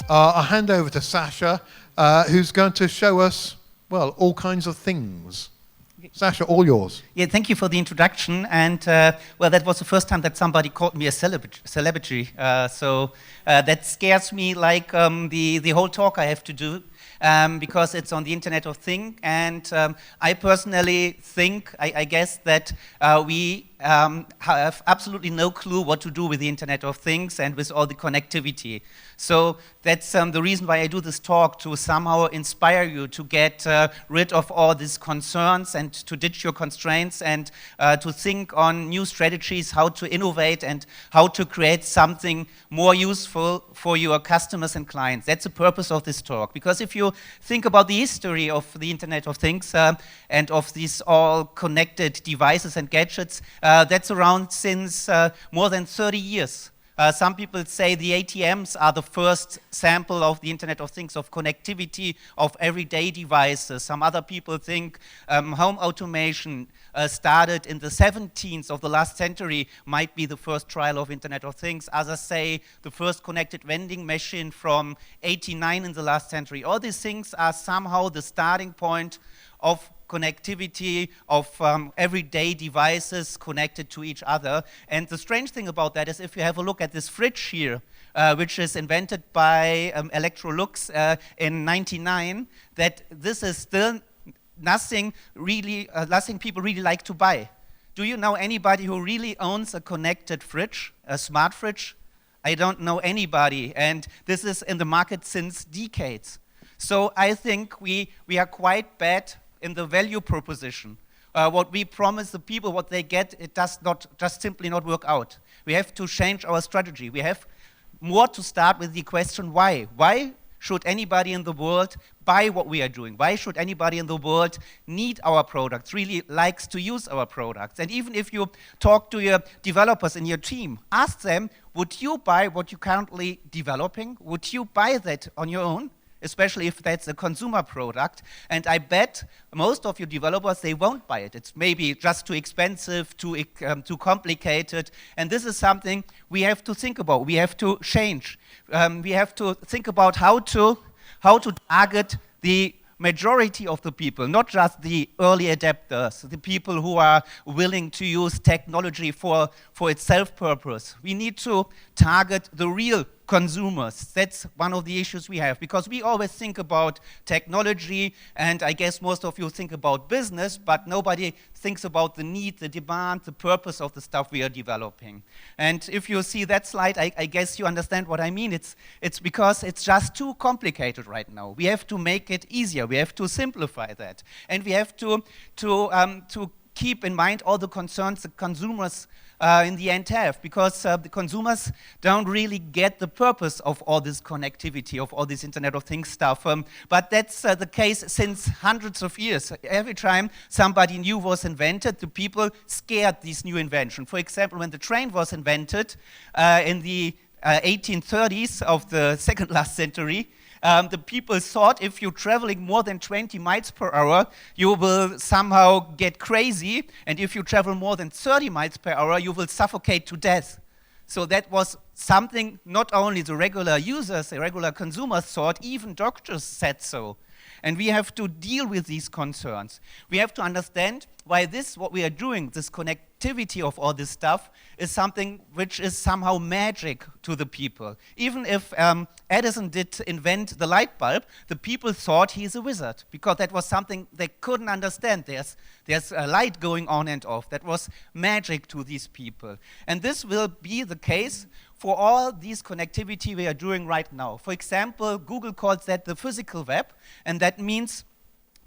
I'll hand over to Sascha, who's going to show us, well, all kinds of things. Sascha, all yours. Yeah, thank you for the introduction. And well, that was the first time that somebody called me a celebrity. So that scares me like the whole talk I have to do. Because it's on the Internet of Things, and I personally think, I guess, that we have absolutely no clue what to do with the Internet of Things and with all the connectivity. So that's the reason why I do this talk, to somehow inspire you to get rid of all these concerns and to ditch your constraints and to think on new strategies, how to innovate and how to create something more useful for your customers and clients. That's the purpose of this talk. Because if you think about the history of the Internet of Things and of these all connected devices and gadgets, that's around since more than 30 years. Some people say the ATMs are the first sample of the Internet of Things, of connectivity of everyday devices. Some other people think home automation started in the 17th of the last century, might be the first trial of Internet of Things. Others say the first connected vending machine from 89 in the last century. All these things are somehow the starting point of connectivity of everyday devices connected to each other. And the strange thing about that is, if you have a look at this fridge here, which is invented by Electrolux in 99, that this is still nothing people really like to buy. Do you know anybody who really owns a connected fridge, a smart fridge? I don't know anybody, and this is in the market since decades. So I think we are quite bad in the value proposition. What we promise the people, what they get, it does not just simply not work out. We have to change our strategy. We have more to start with the question why. Why should anybody in the world buy what we are doing? Why should anybody in the world need our products, really likes to use our products? And even if you talk to your developers in your team, ask them, would you buy what you're currently developing? Would you buy that on your own? Especially if that's a consumer product. And I bet most of your developers, they won't buy it. It's maybe just too expensive, too complicated. And this is something we have to think about. We have to change. We have to think about how to target the majority of the people, not just the early adapters, the people who are willing to use technology for its self-purpose. We need to target the real consumers. That's one of the issues we have, because we always think about technology, and I guess most of you think about business, but nobody thinks about the need, the demand, the purpose of the stuff we are developing. And if you see that slide, I guess you understand what I mean. It's because it's just too complicated right now. We have to make it easier. We have to simplify that. And we have to keep in mind all the concerns the consumers in the end have, because the consumers don't really get the purpose of all this connectivity, of all this Internet of Things stuff. But that's the case since hundreds of years. Every time somebody new was invented, the people scared this new invention. For example, when the train was invented in the 1830s of the second last century, the people thought if you're traveling more than 20 miles per hour, you will somehow get crazy, and if you travel more than 30 miles per hour, you will suffocate to death. So that was something not only the regular users, the regular consumers thought, even doctors said so. And we have to deal with these concerns. We have to understand why what we are doing, this connectivity of all this stuff, is something which is somehow magic to the people. Even if Edison did invent the light bulb, the people thought he's a wizard, because that was something they couldn't understand. There's a light going on and off. That was magic to these people. And this will be the case for all these connectivity we are doing right now. For example, Google calls that the physical web, and that means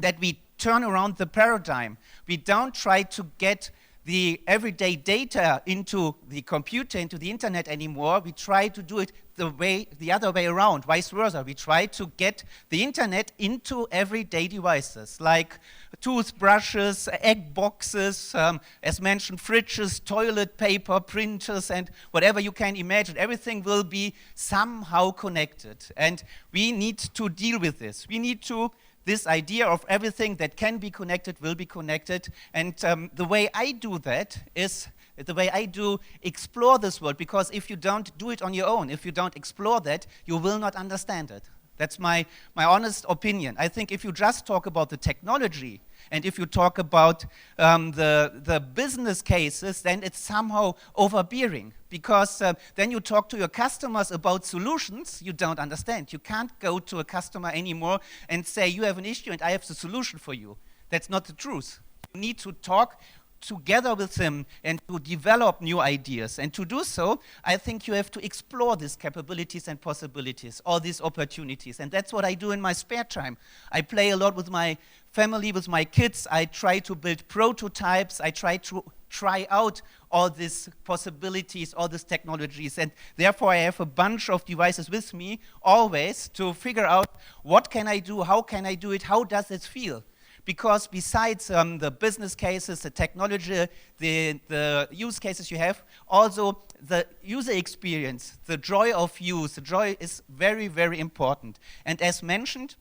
that we turn around the paradigm. We don't try to get the everyday data into the computer, into the internet anymore. We try to do it the other way around, vice versa. We try to get the internet into everyday devices, like toothbrushes, egg boxes, as mentioned, fridges, toilet paper, printers, and whatever you can imagine. Everything will be somehow connected. And we need to deal with this. We need to this idea of everything that can be connected will be connected. And the way I do that is the way I do, explore this world, because if you don't do it on your own, if you don't explore that, you will not understand it. That's my honest opinion. I think if you just talk about the technology, and if you talk about the business cases, then it's somehow overbearing, because then you talk to your customers about solutions you don't understand. You can't go to a customer anymore and say, you have an issue and I have the solution for you. That's not the truth. You need to talk together with them and to develop new ideas. And to do so, I think you have to explore these capabilities and possibilities, all these opportunities. And that's what I do in my spare time. I play a lot with my family, with my kids. I try to build prototypes. I try to try out all these possibilities, all these technologies. And therefore, I have a bunch of devices with me always to figure out what can I do, how can I do it, how does it feel? Because besides the business cases, the technology, the use cases you have, also the user experience, the joy of use, the joy is very, very important. And as mentioned,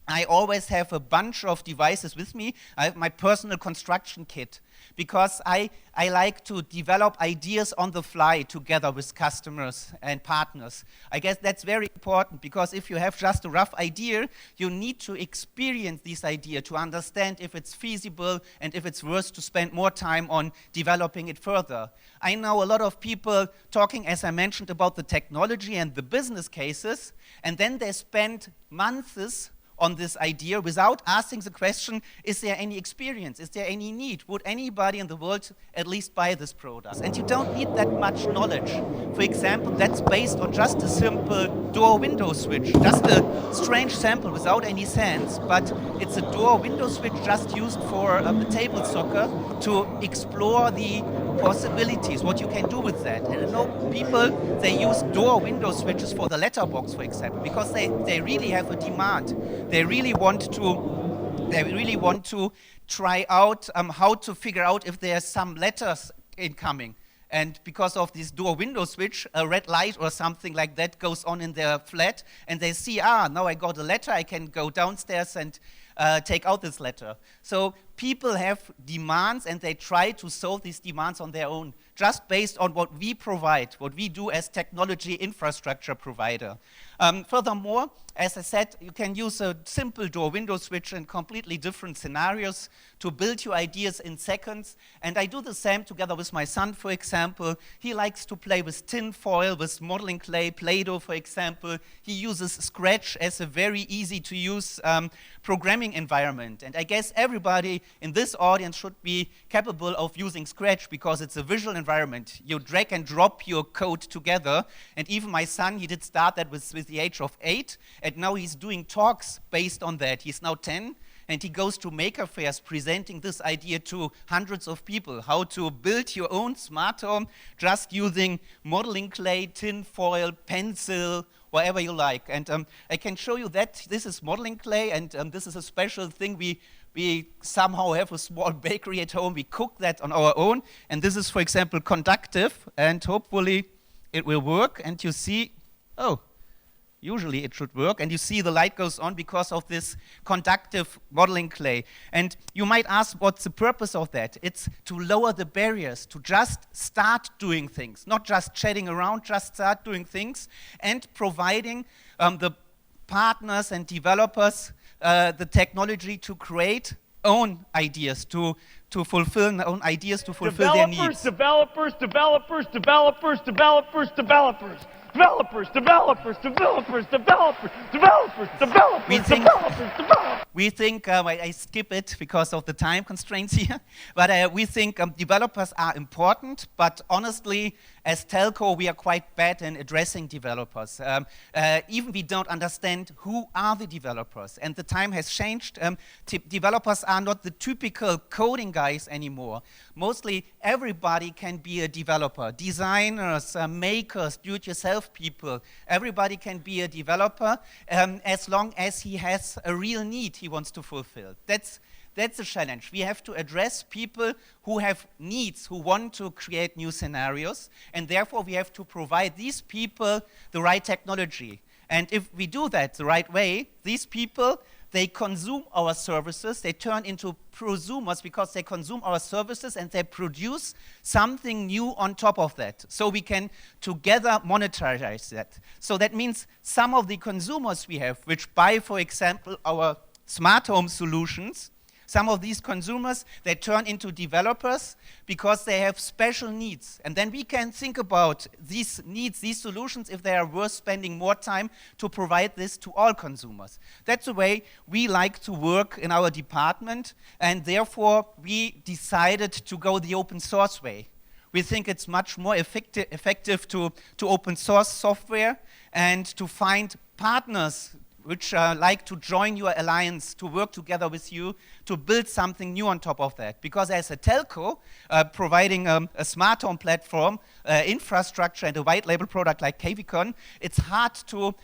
I always have a bunch of devices with me. I have my personal construction kit, because I like to develop ideas on the fly together with customers and partners. I guess that's very important, because if you have just a rough idea, you need to experience this idea to understand if it's feasible and if it's worth to spend more time on developing it further. I know a lot of people talking, as I mentioned, about the technology and the business cases, and then they spend months on this idea without asking the question, is there any experience? Is there any need? Would anybody in the world at least buy this product? And you don't need that much knowledge. For example, that's based on just a simple door-window switch, just a strange sample without any sense, but it's a door-window switch just used for a table soccer to explore the possibilities, what you can do with that. And I know people, they use door-window switches for the letterbox, for example, because they really have a demand. They really want to try out how to figure out if there's some letters incoming. And because of this door-window switch, a red light or something like that goes on in their flat, and they see, now I got a letter, I can go downstairs and take out this letter. So people have demands, and they try to solve these demands on their own, just based on what we provide, what we do as technology infrastructure provider. Furthermore, as I said, you can use a simple door-window switch in completely different scenarios to build your ideas in seconds. And I do the same together with my son, for example. He likes to play with tin foil, with modeling clay, Play-Doh, for example. He uses Scratch as a very easy-to-use programming environment. And I guess everybody in this audience should be capable of using Scratch, because it's a visual environment. You drag and drop your code together. And even my son, he did start that with the age of 8. And now he's doing talks based on that. He's now 10, and he goes to maker fairs presenting this idea to hundreds of people, how to build your own smart home just using modeling clay, tin foil, pencil, whatever you like. And I can show you that this is modeling clay, and this is a special thing. We somehow have a small bakery at home. We cook that on our own. And this is, for example, conductive, and hopefully it will work. And you see, usually it should work, and you see the light goes on because of this conductive modeling clay. And you might ask, what's the purpose of that? It's to lower the barriers, to just start doing things, not just chatting around, just start doing things, and providing the partners and developers the technology to create own ideas, to fulfill their own idees, to fulfill their needs. Developers. We think, I skip it because of the time constraints here, but we think developers are important, but honestly, as telco, we are quite bad in addressing developers. Even we don't understand who are the developers, and the time has changed. Developers are not the typical coding guys anymore. Mostly everybody can be a developer. Designers, makers, do-it-yourself people, everybody can be a developer as long as he has a real need he wants to fulfill. That's the challenge. We have to address people who have needs, who want to create new scenarios, and therefore we have to provide these people the right technology. And if we do that the right way, these people they consume our services, they turn into prosumers because they consume our services and they produce something new on top of that. So we can together monetize that. So that means some of the consumers we have, which buy, for example, our smart home solutions, some of these consumers, they turn into developers because they have special needs. And then we can think about these needs, these solutions, if they are worth spending more time to provide this to all consumers. That's the way we like to work in our department, and therefore we decided to go the open source way. We think it's much more effective to open source software and to find partners which like to join your alliance, to work together with you, to build something new on top of that. Because as a telco, providing a smart home platform, infrastructure, and a white label product like KVCon, it's hard to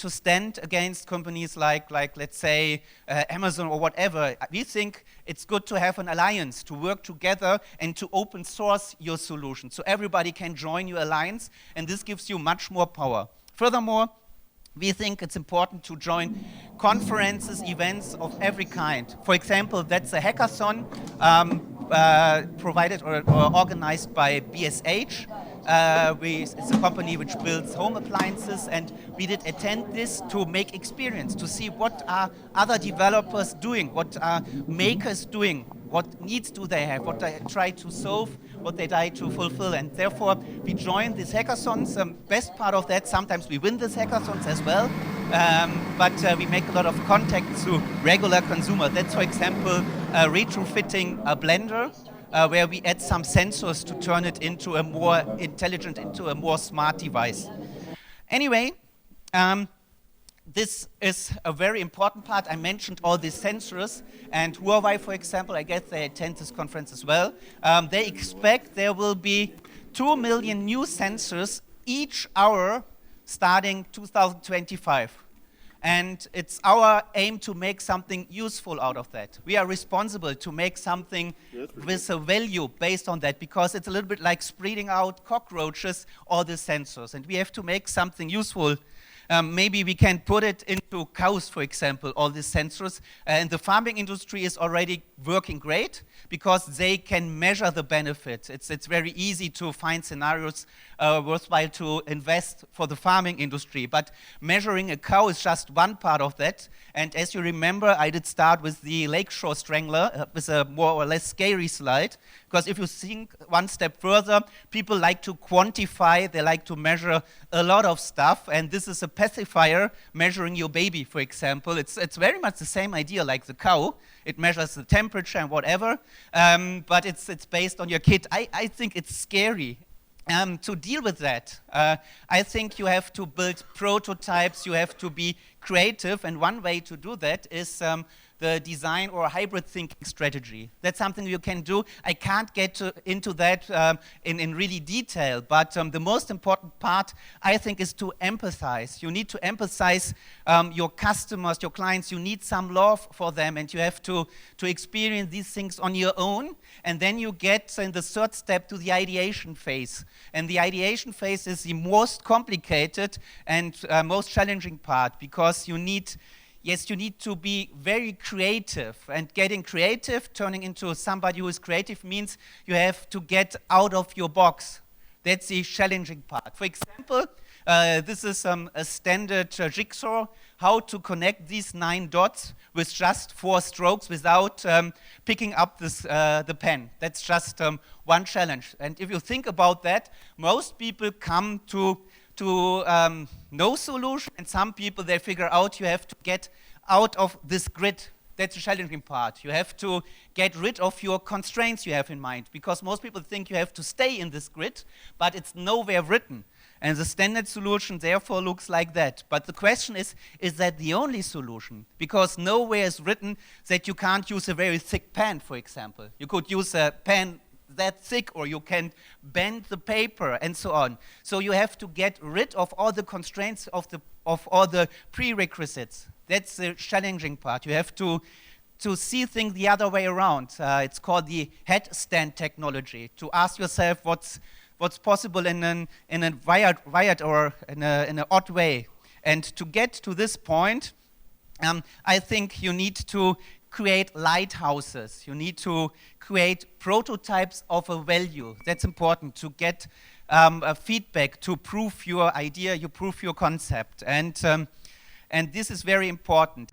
stand against companies like let's say, Amazon or whatever. We think it's good to have an alliance, to work together and to open source your solution. So everybody can join your alliance, and this gives you much more power. Furthermore, we think it's important to join conferences, events of every kind. For example, that's a hackathon provided or organized by BSH. It's a company which builds home appliances, and we did attend this to make experience, to see what are other developers doing, what are makers doing, what needs do they have, what they try to solve, what they try to fulfill. And therefore, we join these hackathons. Best part of that, sometimes we win these hackathons as well, but we make a lot of contacts to regular consumers. That's, for example, retrofitting a blender, where we add some sensors to turn it into a more intelligent, into a more smart device. Anyway, this is a very important part. I mentioned all these sensors, and Huawei, for example, I guess they attend this conference as well. They expect there will be 2 million new sensors each hour starting 2025. And it's our aim to make something useful out of that. We are responsible to make something with a value based on that, because it's a little bit like spreading out cockroaches, all the sensors. And we have to make something useful. Maybe we can put it into cows, for example, all these sensors. And the farming industry is already working great because they can measure the benefits. It's very easy to find scenarios worthwhile to invest for the farming industry. But measuring a cow is just one part of that. And as you remember, I did start with the Lakeshore Strangler, with a more or less scary slide. Because if you think one step further, people like to quantify, they like to measure a lot of stuff. And this is a pacifier measuring your baby, for example. It's very much the same idea like the cow. It measures the temperature and whatever, but it's based on your kid. I think it's scary. To deal with that, I think you have to build prototypes, you have to be creative, and one way to do that is the design or hybrid thinking strategy. That's something you can do. I can't get into that in really detail, but the most important part, I think, is to empathize. You need to empathize your customers, your clients. You need some love for them, and you have to experience these things on your own. And then you get in the third step to the ideation phase. And the ideation phase is the most complicated and most challenging part, because you need to be very creative. And getting creative, turning into somebody who is creative, means you have to get out of your box. That's the challenging part. For example, this is a standard jigsaw, how to connect these 9 dots with just 4 strokes without picking up the pen. That's just one challenge. And if you think about that, most people come to no solution, and some people, they figure out you have to get out of this grid. That's the challenging part. You have to get rid of your constraints you have in mind, because most people think you have to stay in this grid, but it's nowhere written. And the standard solution therefore looks like that. But the question is that the only solution? Because nowhere is written that you can't use a very thick pen, for example. You could use a pen that thick, or you can bend the paper, and so on. So you have to get rid of all the constraints of all the prerequisites. That's the challenging part. You have to see things the other way around. It's called the headstand technology. To ask yourself what's possible in a wired or in an odd way. And to get to this point, I think you need to create lighthouses. You need to create prototypes of a value. That's important to get a feedback, to prove your idea, you prove your concept. And this is very important.